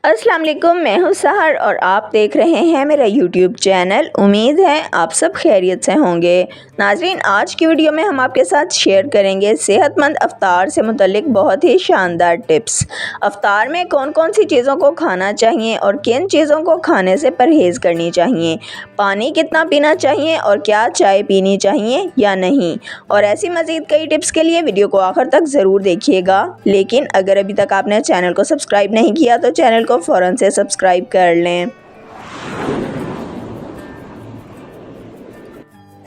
السلام علیکم، میں ہوں سحر اور آپ دیکھ رہے ہیں میرا یوٹیوب چینل۔ امید ہے آپ سب خیریت سے ہوں گے۔ ناظرین، آج کی ویڈیو میں ہم آپ کے ساتھ شیئر کریں گے صحت مند افطار سے متعلق بہت ہی شاندار ٹپس۔ افطار میں کون کون سی چیزوں کو کھانا چاہیے اور کن چیزوں کو کھانے سے پرہیز کرنی چاہیے، پانی کتنا پینا چاہیے اور کیا چائے پینی چاہیے یا نہیں، اور ایسی مزید کئی ٹپس کے لیے ویڈیو کو آخر تک ضرور دیکھیے گا۔ لیکن اگر ابھی تک آپ نے چینل کو سبسکرائب نہیں کیا تو چینل کو فوراً سے سبسکرائب کر لیں۔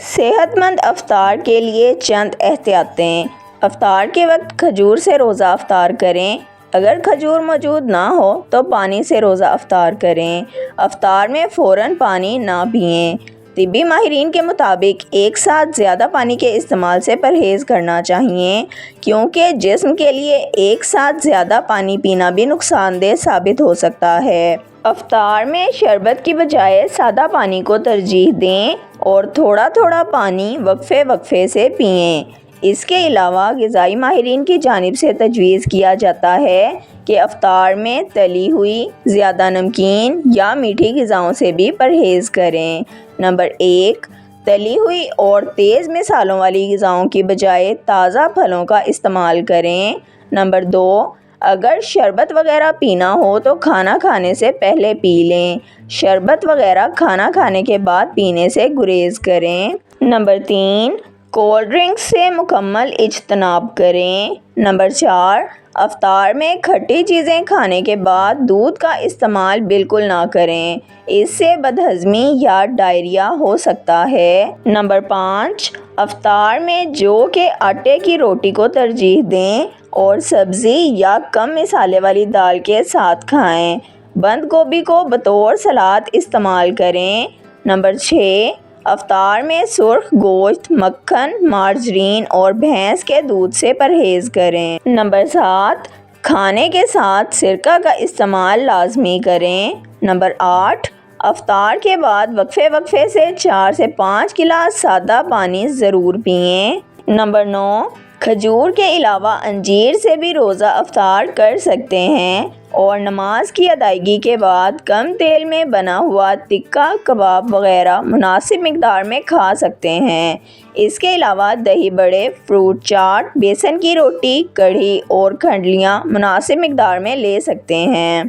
صحت مند افطار کے لیے چند احتیاطیں۔ افطار کے وقت کھجور سے روزہ افطار کریں۔ اگر کھجور موجود نہ ہو تو پانی سے روزہ افطار کریں۔ افطار میں فوراً پانی نہ پئیں۔ طبی ماہرین کے مطابق ایک ساتھ زیادہ پانی کے استعمال سے پرہیز کرنا چاہیے، کیونکہ جسم کے لیے ایک ساتھ زیادہ پانی پینا بھی نقصان دہ ثابت ہو سکتا ہے۔ افطار میں شربت کی بجائے سادہ پانی کو ترجیح دیں اور تھوڑا تھوڑا پانی وقفے سے پئیں۔ اس کے علاوہ غذائی ماہرین کی جانب سے تجویز کیا جاتا ہے کہ افطار میں تلی ہوئی، زیادہ نمکین یا میٹھی غذاؤں سے بھی پرہیز کریں۔ نمبر 1، تلی ہوئی اور تیز مصالحوں والی غذاؤں کی بجائے تازہ پھلوں کا استعمال کریں۔ نمبر 2، اگر شربت وغیرہ پینا ہو تو کھانا کھانے سے پہلے پی لیں۔ شربت وغیرہ کھانا کھانے کے بعد پینے سے گریز کریں۔ نمبر 3، کولڈ ڈرنکس سے مکمل اجتناب کریں۔ نمبر 4، افطار میں کھٹی چیزیں کھانے کے بعد دودھ کا استعمال بالکل نہ کریں، اس سے بدہضمی یا ڈائریا ہو سکتا ہے۔ نمبر 5، افطار میں جو کے آٹے کی روٹی کو ترجیح دیں اور سبزی یا کم مسالے والی دال کے ساتھ کھائیں۔ بند گوبھی کو بطور سلاد استعمال کریں۔ نمبر 6، افطار میں سرخ گوشت، مکھن، مارجرین اور بھینس کے دودھ سے پرہیز کریں۔ نمبر 7، کھانے کے ساتھ سرکہ کا استعمال لازمی کریں۔ نمبر 8، افطار کے بعد وقفے سے 4 سے 5 گلاس سادہ پانی ضرور پئیں۔ نمبر 9، کھجور کے علاوہ انجیر سے بھی روزہ افطار کر سکتے ہیں اور نماز کی ادائیگی کے بعد کم تیل میں بنا ہوا ٹکا، کباب وغیرہ مناسب مقدار میں کھا سکتے ہیں۔ اس کے علاوہ دہی بڑے، فروٹ چاٹ، بیسن کی روٹی، کڑھی اور کھنڈلیاں مناسب مقدار میں لے سکتے ہیں۔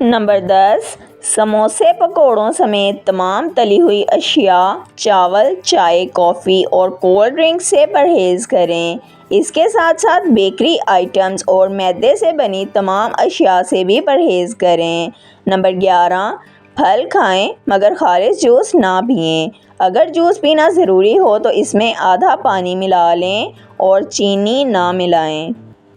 نمبر 10، سموسے، پکوڑوں سمیت تمام تلی ہوئی اشیاء، چاول، چائے، کافی اور کولڈ ڈرنک سے پرہیز کریں۔ اس کے ساتھ ساتھ بیکری آئٹمز اور میدے سے بنی تمام اشیاء سے بھی پرہیز کریں۔ نمبر 11، پھل کھائیں مگر خالص جوس نہ پئیں۔ اگر جوس پینا ضروری ہو تو اس میں آدھا پانی ملا لیں اور چینی نہ ملائیں۔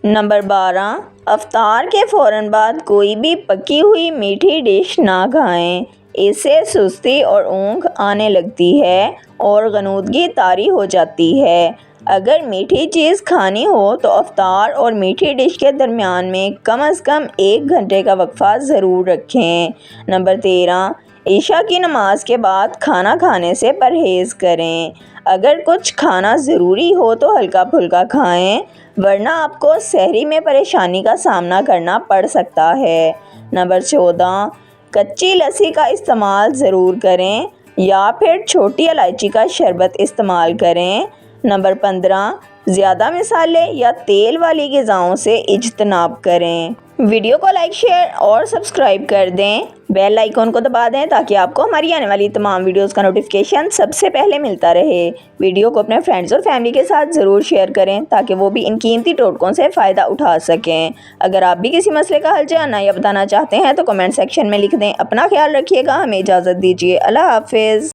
نمبر 12، افطار کے فوراً بعد کوئی بھی پکی ہوئی میٹھی ڈش نہ کھائیں، اس سے سستی اور اونگ آنے لگتی ہے اور غنودگی طاری ہو جاتی ہے۔ اگر میٹھی چیز کھانی ہو تو افطار اور میٹھی ڈش کے درمیان میں کم از کم 1 گھنٹے کا وقفہ ضرور رکھیں۔ نمبر 13، عشاء کی نماز کے بعد کھانا کھانے سے پرہیز کریں۔ اگر کچھ کھانا ضروری ہو تو ہلکا پھلکا کھائیں، ورنہ آپ کو سحری میں پریشانی کا سامنا کرنا پڑ سکتا ہے۔ نمبر 14، کچی لسی کا استعمال ضرور کریں یا پھر چھوٹی الائچی کا شربت استعمال کریں۔ نمبر 15، زیادہ مسالے یا تیل والی غذاؤں سے اجتناب کریں۔ ویڈیو کو لائک، شیئر اور سبسکرائب کر دیں۔ بیل آئیکن کو دبا دیں تاکہ آپ کو ہماری آنے والی تمام ویڈیوز کا نوٹیفیکیشن سب سے پہلے ملتا رہے۔ ویڈیو کو اپنے فرینڈز اور فیملی کے ساتھ ضرور شیئر کریں تاکہ وہ بھی ان قیمتی ٹوٹکوں سے فائدہ اٹھا سکیں۔ اگر آپ بھی کسی مسئلے کا حل جاننا یا بتانا چاہتے ہیں تو کمنٹ سیکشن میں لکھ دیں۔ اپنا خیال رکھیے گا، ہمیں اجازت دیجیے۔ اللہ حافظ۔